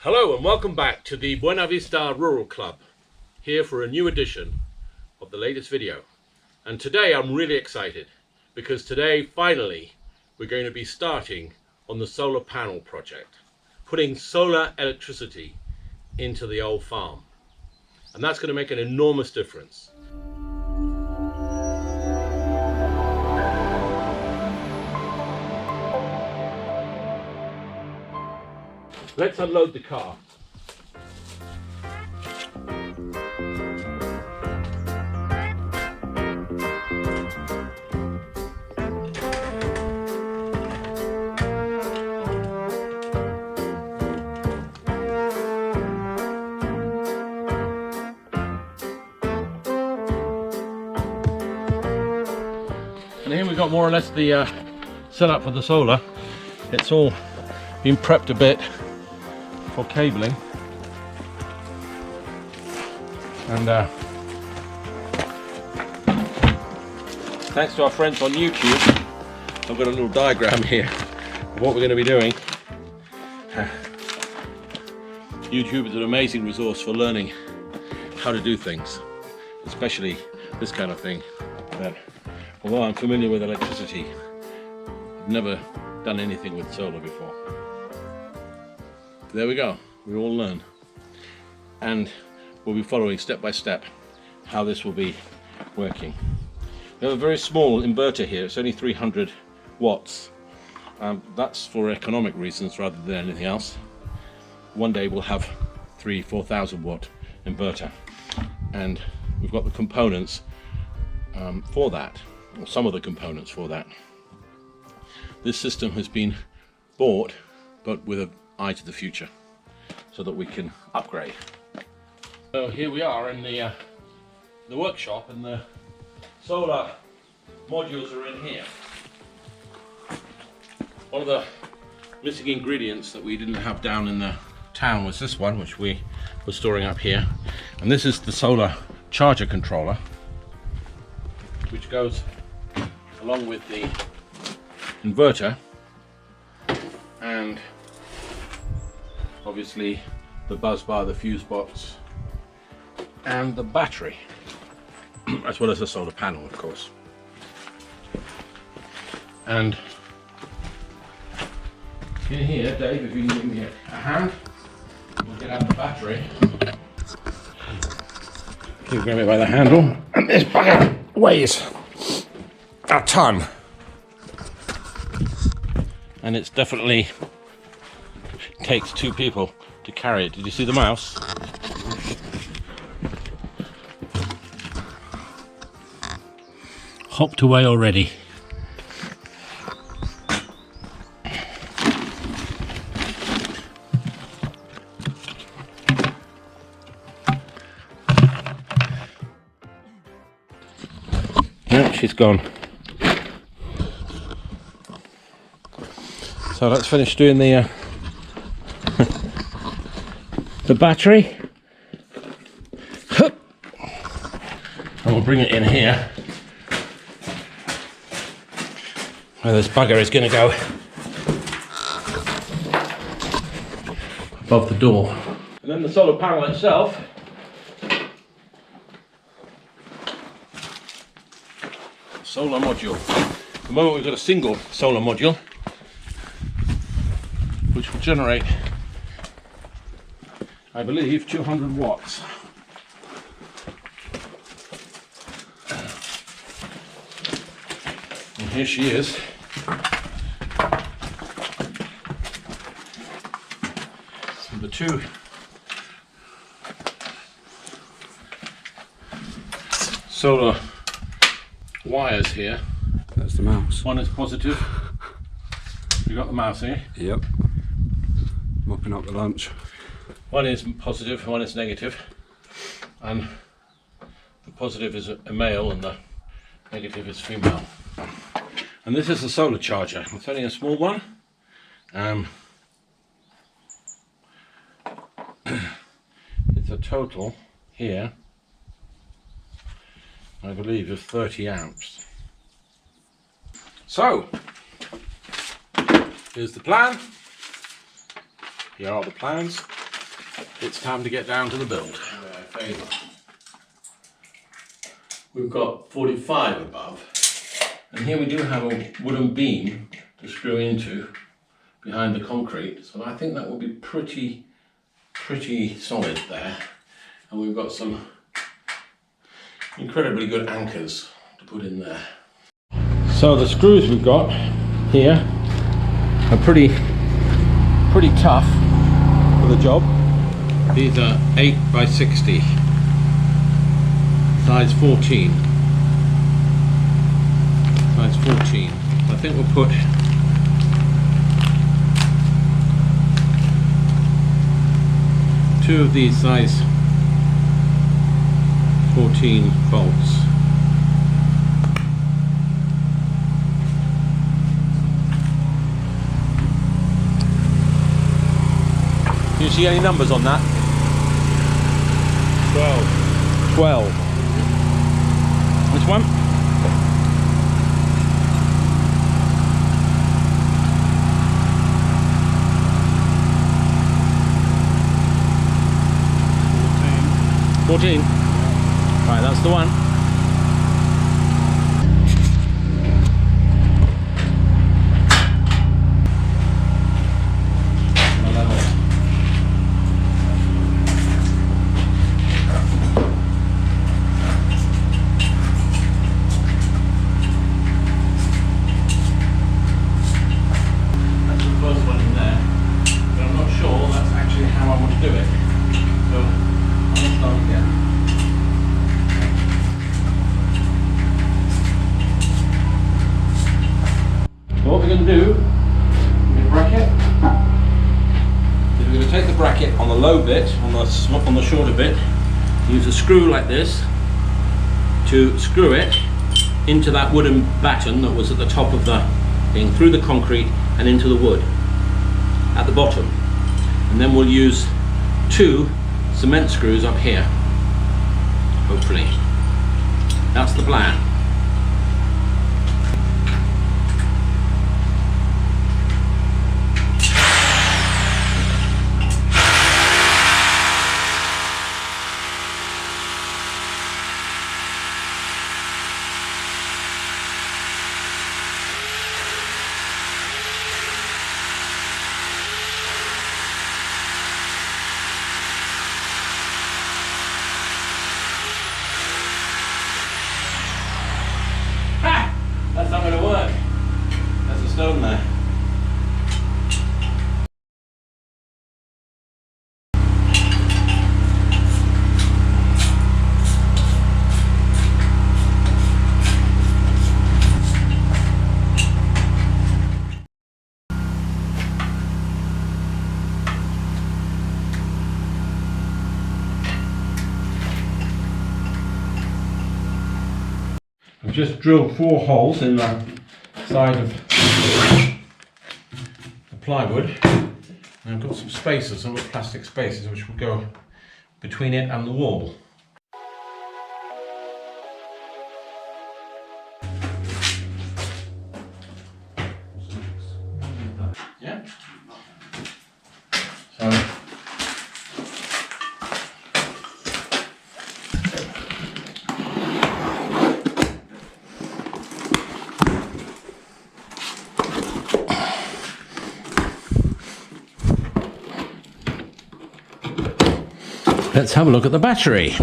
Hello and welcome back to the Buena Vista Rural Club, here for a new edition of the latest video. And today I'm really excited because today finally we're going to be starting on the solar panel project, putting solar electricity into the old farm. And that's going to make an enormous difference. Let's unload the car. And here we've got more or less the setup for the solar. It's all been prepped a bit for cabling, and thanks to our friends on YouTube, I've got a little diagram here of what we're going to be doing. YouTube is an amazing resource for learning how to do things, especially this kind of thing. That although I'm familiar with electricity, I've never done anything with solar before. There we go, we all learn, and we'll be following step by step how this will be working. We have a very small inverter here, it's only 300 watts. That's for economic reasons rather than anything else. One day we'll have 4,000 watt inverter, and we've got the components for that, or some of the components for that. This system has been bought, but with an eye to the future, so that we can upgrade. So here we are in the workshop, and the solar modules are in here. One of the missing ingredients that we didn't have down in the town was this one, which we were storing up here, and this is the solar charger controller, which goes along with the inverter and obviously the buzz bar, the fuse box, and the battery, as well as the solar panel, of course. And in here, Dave, if you can give me a hand, we'll get out the battery. You grab it by the handle, and this bugger weighs a ton. And it's definitely takes two people to carry it. Did you see the mouse? Hopped away already. Yeah, she's gone. So let's finish doing the battery, and we'll bring it in here where this bugger is going to go above the door. And then the solar panel itself, solar module. At the moment we've got a single solar module which will generate, I believe, 200 watts. And here she is. And the two solar wires here. That's the mouse. One is positive. You got the mouse here? Yep. Mopping up the lunch. One is positive, one is negative, and the positive is a male and the negative is female. And this is the solar charger. It's only a small one. It's a total here, I believe, of 30 amps. So, here's the plan. Here are the plans. it's time to get down to the build. We've got 45 above, and here we do have a wooden beam to screw into behind the concrete, so I think that will be pretty solid there. And we've got some incredibly good anchors to put in there. So the screws we've got here are pretty tough for the job. These are 8 by 60, size 14. Size 14. I think we'll put two of these size 14 bolts. Do you see any numbers on that? 12. This one? Yeah. 14. Right, that's the one. What we're going to do, the bracket, is we're going to take the bracket on the low bit, on the shorter bit, use a screw like this to screw it into that wooden batten that was at the top of the thing, through the concrete and into the wood at the bottom. And then we'll use 2 cement screws up here, hopefully. That's the plan. That's not going to work. There's a stone there. I've just drilled 4 holes in the side of the plywood, and I've got some spacers, some little plastic spacers which will go between it and the wall. Yeah. So let's have a look at the battery.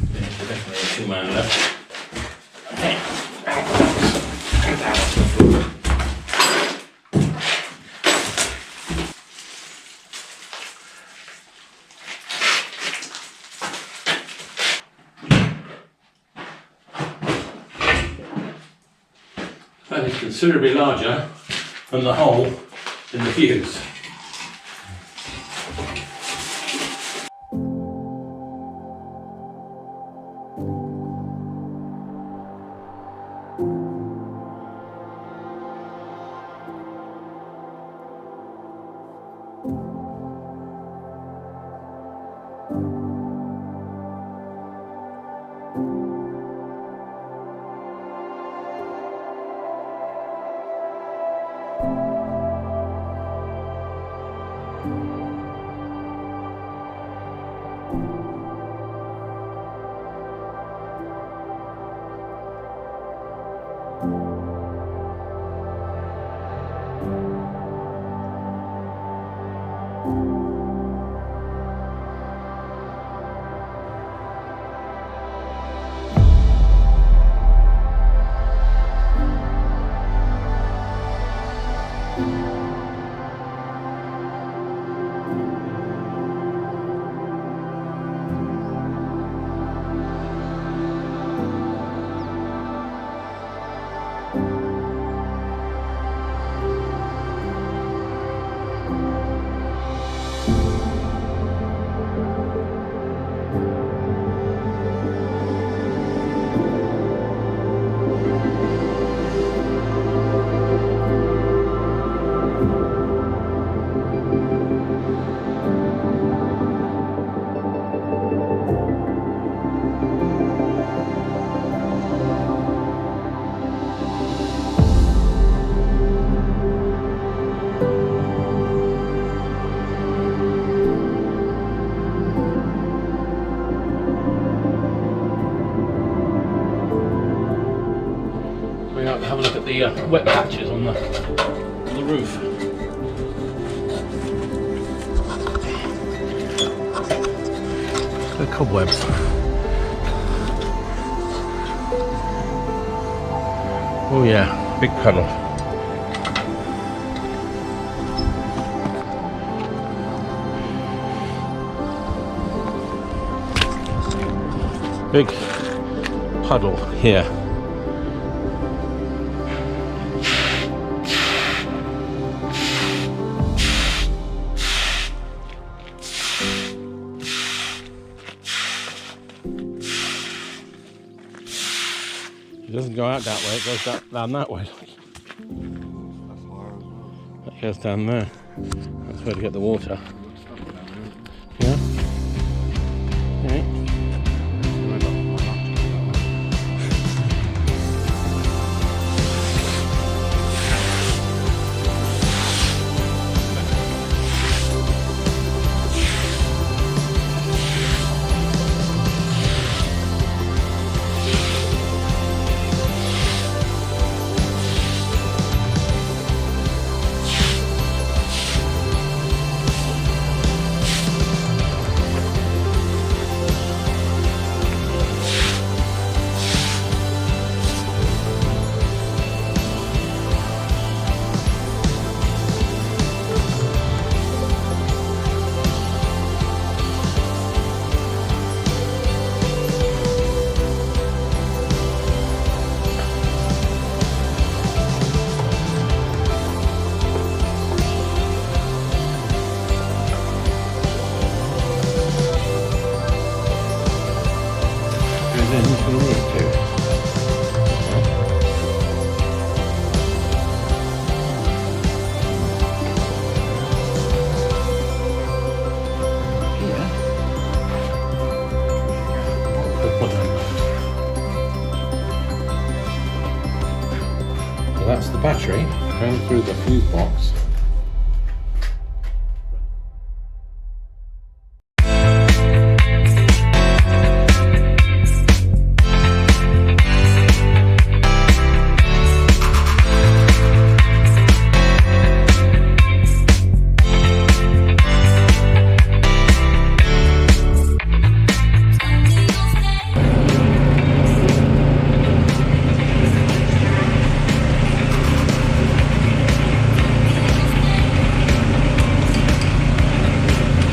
There's definitely a 2-man left. Okay. That is considerably larger than the hole in the fuse. Going out to have a look at the wet patches on the roof. The cobwebs. Oh yeah, big puddle. Big puddle here. It doesn't go out that way, it goes down that way. That goes down there. That's where to get the water. Yeah? Okay. So that's the battery going through the fuse box.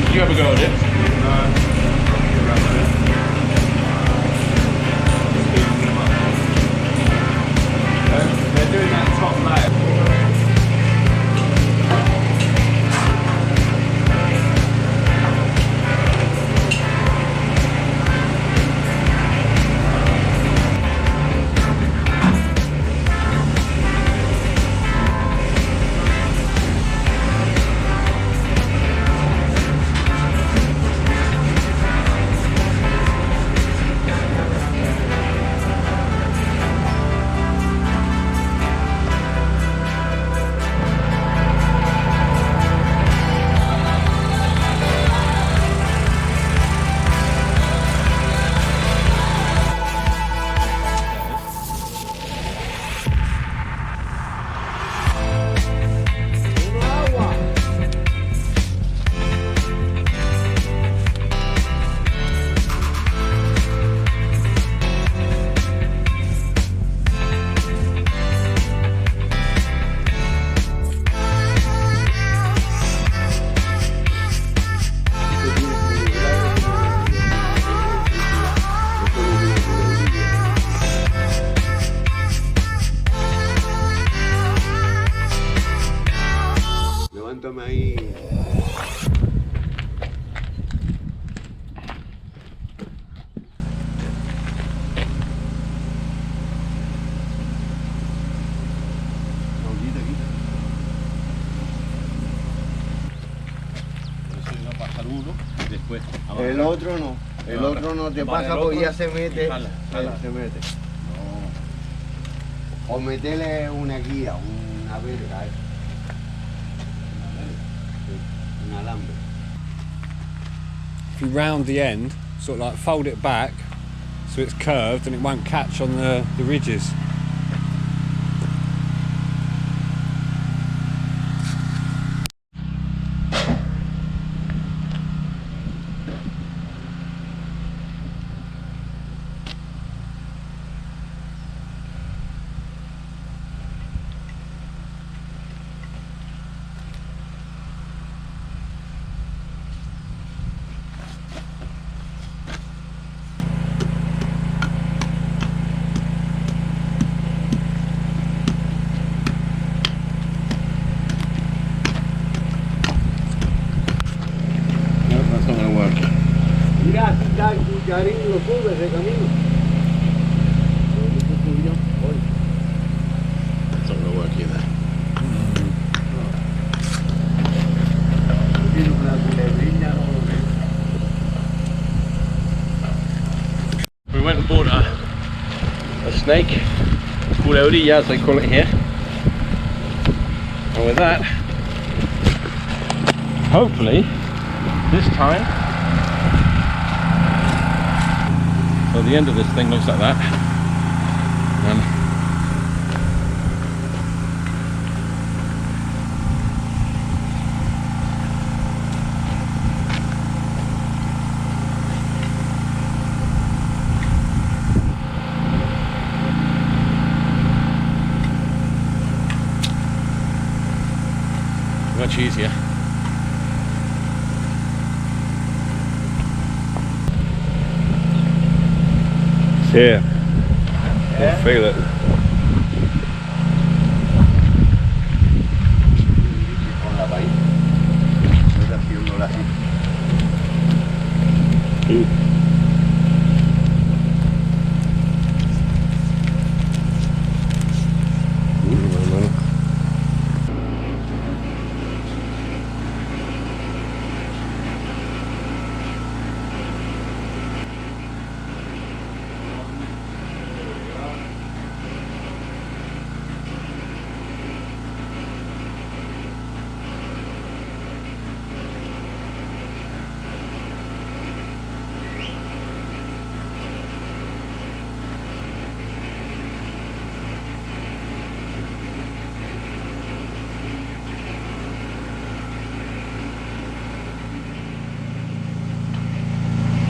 Did you ever go at it? They're doing that top layer. uno, después abajo. El otro no. El otro no te Vale, pasa el porque otro ya se mete. jala, jala. Se mete. O meterle una guía, una verga. Un alambre. If you round the end, sort of like fold it back so it's curved and it won't catch on the ridges. No, that's not going to work. Mira, aquí está el cucharín y lo sube ese camino. That's not going to work either. Tiene una culebrilla, no lo ve. We went and bought a snake, culebrilla as they call it here. And with that, hopefully, this time, so the end of this thing looks like that. And much easier. It's here. You'll feel it. Con la país. Voy haciéndola así.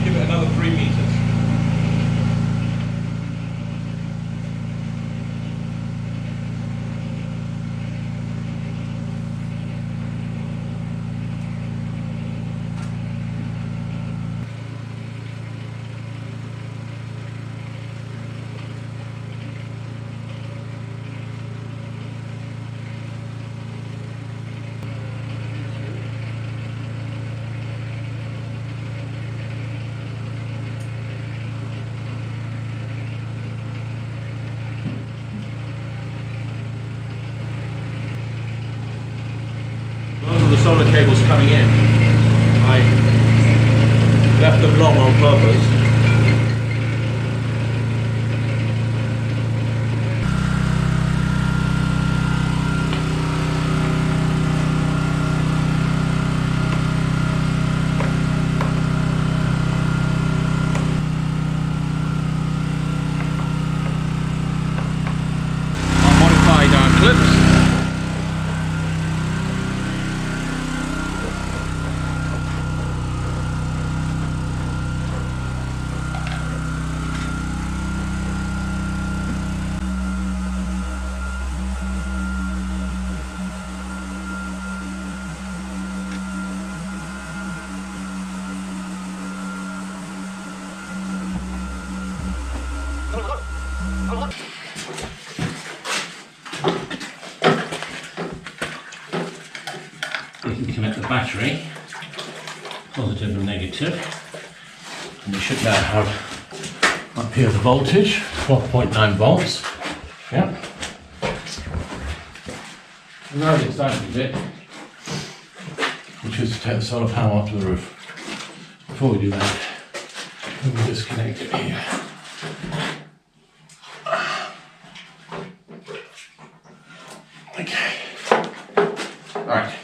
Give it another 3 meters. Those are the solar cables coming in. I left them long on purpose. I modified our clips. We can connect the battery, positive and negative, and we should now have up here the voltage, 12.9 volts. Yeah. And now the exciting bit, which is to take the solar panel up to the roof. Before we do that, let me disconnect it here. Okay. All right.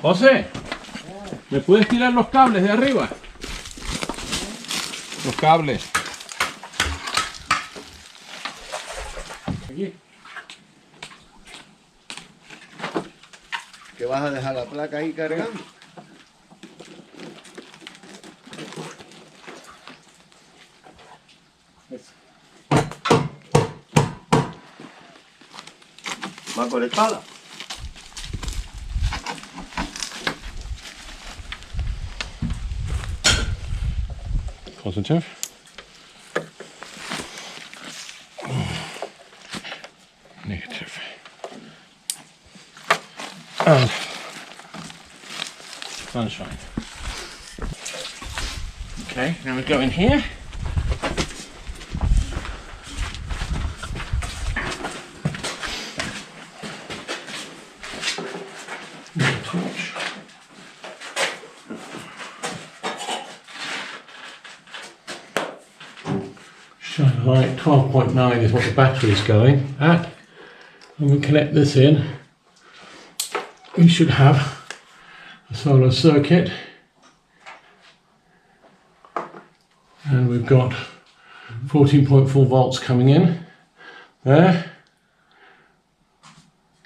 José, ¿me puedes tirar los cables de arriba? Los cables. Aquí. ¿Que vas a dejar la placa ahí cargando? ¿Va conectada? Positive. Negative. And sunshine. Okay, now we go in here. Torch. Shine a light, 12.9 is what the battery is going at. When we connect this in, we should have a solar circuit. And we've got 14.4 volts coming in there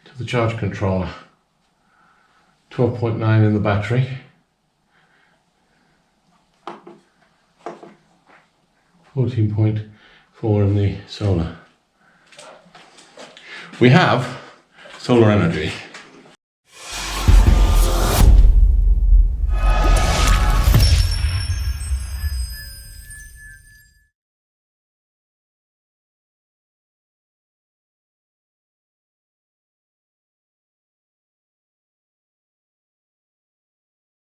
to the charge controller. 12.9 in the battery. 14.4 in the solar. We have solar energy